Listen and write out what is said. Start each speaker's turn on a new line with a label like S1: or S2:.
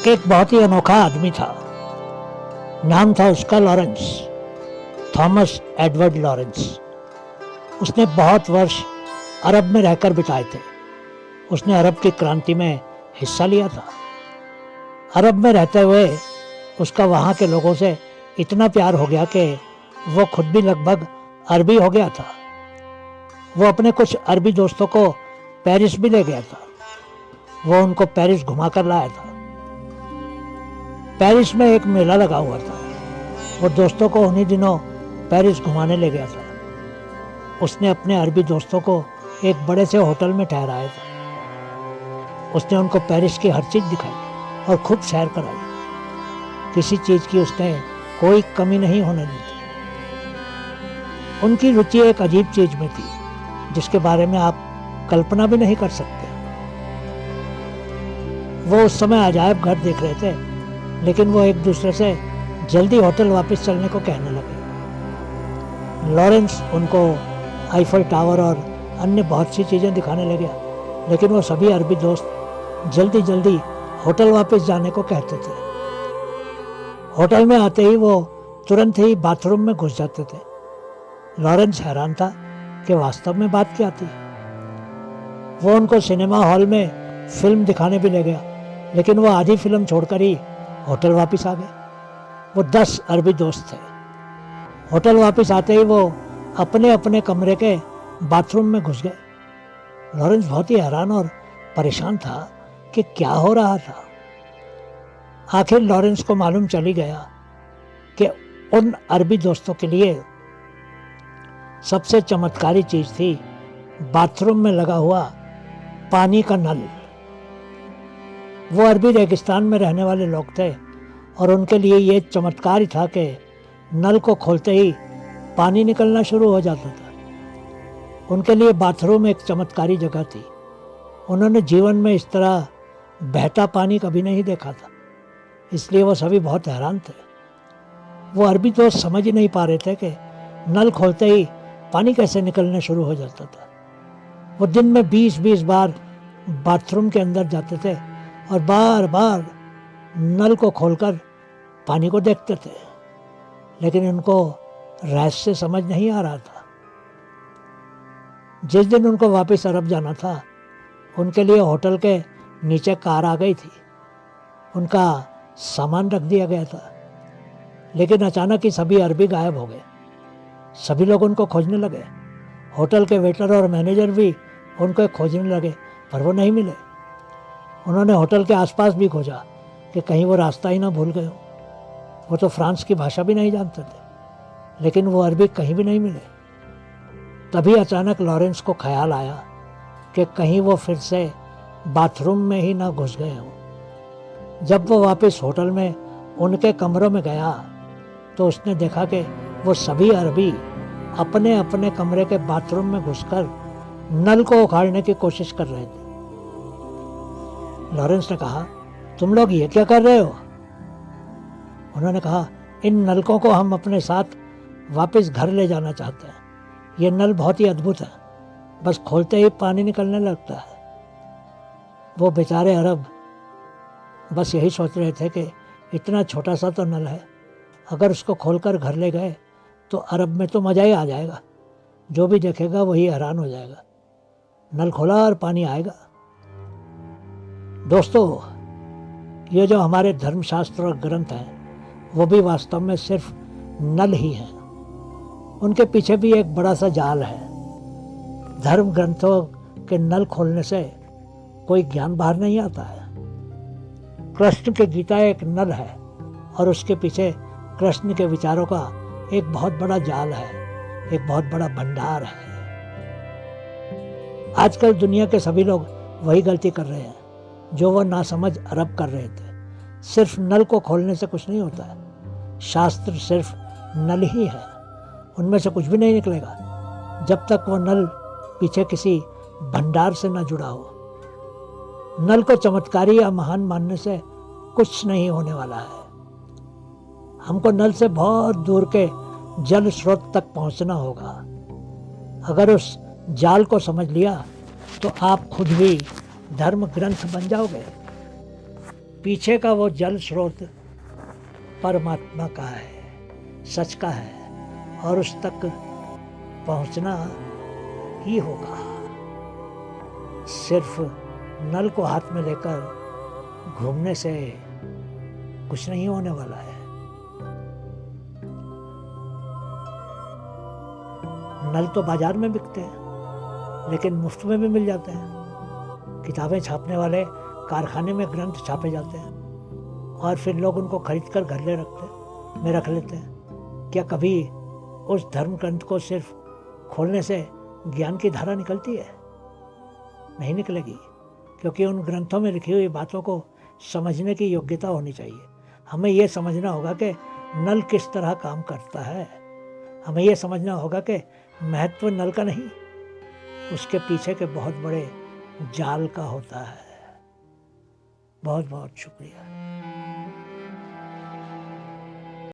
S1: एक बहुत ही अनोखा आदमी था। नाम था उसका लॉरेंस, थॉमस एडवर्ड लॉरेंस। उसने बहुत वर्ष अरब में रहकर बिताए थे। उसने अरब की क्रांति में हिस्सा लिया था। अरब में रहते हुए उसका वहाँ के लोगों से इतना प्यार हो गया कि वो खुद भी लगभग अरबी हो गया था। वो अपने कुछ अरबी दोस्तों को पेरिस भी ले गया था। वो उनको पेरिस घुमा कर लाया था। पेरिस में एक मेला लगा हुआ था। वो दोस्तों को उन्हीं दिनों पेरिस घुमाने ले गया था। उसने अपने अरबी दोस्तों को एक बड़े से होटल में ठहराया था। उसने उनको पेरिस की हर चीज़ दिखाई और खूब सैर कराई। किसी चीज़ की उसने कोई कमी नहीं होने दी थी। उनकी रुचि एक अजीब चीज़ में थी जिसके बारे में आप कल्पना भी नहीं कर सकते। वो उस समय अजायब घर देख रहे थे, लेकिन वो एक दूसरे से जल्दी होटल वापस चलने को कहने लगे। लॉरेंस उनको आईफल टावर और अन्य बहुत सी चीज़ें दिखाने लगे, लेकिन वो सभी अरबी दोस्त जल्दी जल्दी होटल वापस जाने को कहते थे। होटल में आते ही वो तुरंत ही बाथरूम में घुस जाते थे। लॉरेंस हैरान था कि वास्तव में बात क्या थी। वो उनको सिनेमा हॉल में फिल्म दिखाने भी ले गया, लेकिन वो आधी फिल्म छोड़कर ही होटल वापस आ गए। वो 10 अरबी दोस्त थे। होटल वापस आते ही वो अपने अपने कमरे के बाथरूम में घुस गए। लॉरेंस बहुत ही हैरान और परेशान था कि क्या हो रहा था। आखिर लॉरेंस को मालूम चली गया कि उन अरबी दोस्तों के लिए सबसे चमत्कारी चीज़ थी बाथरूम में लगा हुआ पानी का नल। वो अरबी रेगिस्तान में रहने वाले लोग थे और उनके लिए ये चमत्कार ही था कि नल को खोलते ही पानी निकलना शुरू हो जाता था। उनके लिए बाथरूम एक चमत्कारी जगह थी। उन्होंने जीवन में इस तरह बहता पानी कभी नहीं देखा था, इसलिए वो सभी बहुत हैरान थे। वो अरबी दोस्त समझ ही नहीं पा रहे थे कि नल खोलते ही पानी कैसे निकलने शुरू हो जाता था। वो दिन में 20-20 बार बाथरूम के अंदर जाते थे और बार बार नल को खोलकर पानी को देखते थे, लेकिन उनको रहस्य समझ नहीं आ रहा था। जिस दिन उनको वापस अरब जाना था, उनके लिए होटल के नीचे कार आ गई थी। उनका सामान रख दिया गया था, लेकिन अचानक ही सभी अरबी गायब हो गए। सभी लोग उनको खोजने लगे। होटल के वेटर और मैनेजर भी उनको खोजने लगे, पर वो नहीं मिले। उन्होंने होटल के आसपास भी खोजा कि कहीं वो रास्ता ही ना भूल गए हो। वो तो फ्रांस की भाषा भी नहीं जानते थे, लेकिन वो अरबी कहीं भी नहीं मिले। तभी अचानक लॉरेंस को ख्याल आया कि कहीं वो फिर से बाथरूम में ही ना घुस गए हों। जब वो वापस होटल में उनके कमरों में गया तो उसने देखा कि वो सभी अरबी अपने अपने कमरे के बाथरूम में घुसकर नल को उखाड़ने की कोशिश कर रहे थे। लॉरेंस ने कहा, तुम लोग ये क्या कर रहे हो? उन्होंने कहा, इन नलकों को हम अपने साथ वापस घर ले जाना चाहते हैं। ये नल बहुत ही अद्भुत है, बस खोलते ही पानी निकलने लगता है। वो बेचारे अरब बस यही सोच रहे थे कि इतना छोटा सा तो नल है, अगर उसको खोलकर घर ले गए तो अरब में तो मज़ा ही आ जाएगा। जो भी देखेगा वही हैरान हो जाएगा। नल खोला और पानी आएगा। दोस्तों, ये जो हमारे धर्मशास्त्र और ग्रंथ हैं, वो भी वास्तव में सिर्फ नल ही हैं। उनके पीछे भी एक बड़ा सा जाल है। धर्म ग्रंथों के नल खोलने से कोई ज्ञान बाहर नहीं आता है। कृष्ण की गीता एक नल है और उसके पीछे कृष्ण के विचारों का एक बहुत बड़ा जाल है, एक बहुत बड़ा भंडार है। आजकल दुनिया के सभी लोग वही गलती कर रहे हैं जो वो नासमझ अरब कर रहे थे। सिर्फ नल को खोलने से कुछ नहीं होता है। शास्त्र सिर्फ नल ही है, उनमें से कुछ भी नहीं निकलेगा जब तक वो नल पीछे किसी भंडार से न जुड़ा हो। नल को चमत्कारी या महान मानने से कुछ नहीं होने वाला है। हमको नल से बहुत दूर के जल स्रोत तक पहुंचना होगा। अगर उस जाल को समझ लिया तो आप खुद भी धर्म ग्रंथ बन जाओगे। पीछे का वो जल स्रोत परमात्मा का है, सच का है, और उस तक पहुंचना ही होगा। सिर्फ नल को हाथ में लेकर घूमने से कुछ नहीं होने वाला है। नल तो बाजार में बिकते हैं, लेकिन मुफ्त में भी मिल जाते हैं। किताबें छापने वाले कारखाने में ग्रंथ छापे जाते हैं और फिर लोग उनको खरीद कर घर में रख लेते हैं। क्या कभी उस धर्म ग्रंथ को सिर्फ खोलने से ज्ञान की धारा निकलती है? नहीं निकलेगी, क्योंकि उन ग्रंथों में लिखी हुई बातों को समझने की योग्यता होनी चाहिए। हमें ये समझना होगा कि नल किस तरह काम करता है। हमें ये समझना होगा कि महत्व नल का नहीं, उसके पीछे के बहुत बड़े जाल का होता है। बहुत बहुत शुक्रिया।